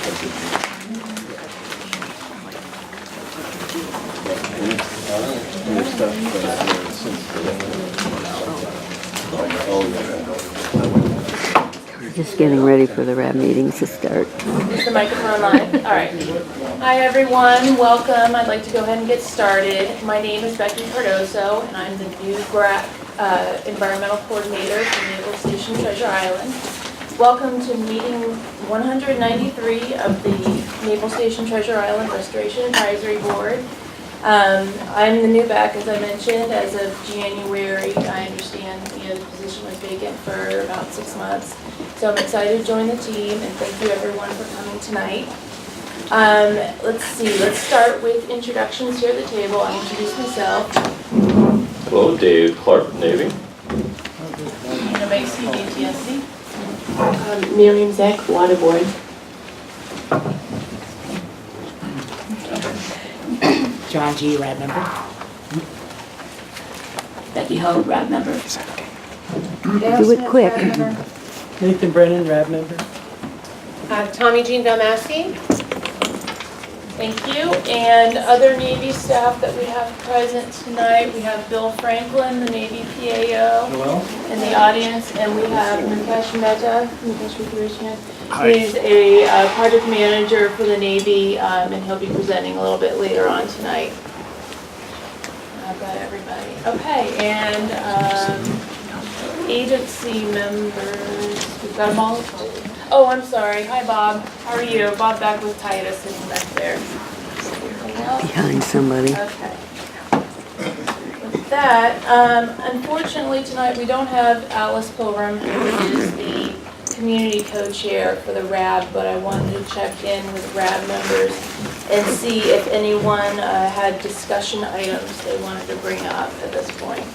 Just getting ready for the RAB meetings to start. Is the microphone live? All right. Hi, everyone. Welcome. I'd like to go ahead and get started. My name is Becky Cardoso, and I'm the new Environmental Coordinator for Naval Station Treasure Island. Welcome to meeting 193 of the Naval Station Treasure Island Restoration Advisory Board. I'm the new back, as I mentioned, as of January. I understand the position was vacant for about 6 months. So I'm excited to join the team, and thank you everyone for coming tonight. Let's start with introductions here at the table. I'll introduce myself. Hello, Dave Clark, Navy. Nina Macy, DTSC. Miriam Zek, Water Board. John G., RAB member. Becky Ho, RAB member. Do it quick. Nathan Brennan, RAB member. Tommy Jean Belmasky. Thank you. And other Navy staff that we have present tonight, we have Bill Franklin, the Navy PAO, in the audience, and we have Mukesh Mehta. Mukesh, would you raise your hand? He's a project manager for the Navy, and he'll be presenting a little bit later on tonight. I've got everybody. Okay, and agency members, we've got them all. Oh, I'm sorry. Hi, Bob. How are you? Bob back with Titus sitting back there. Behind somebody. Okay. With that, unfortunately tonight we don't have Alice Pilgrim, who is the community co-chair for the RAB, but I wanted to check in with RAB members and see if anyone had discussion items they wanted to bring up at this point.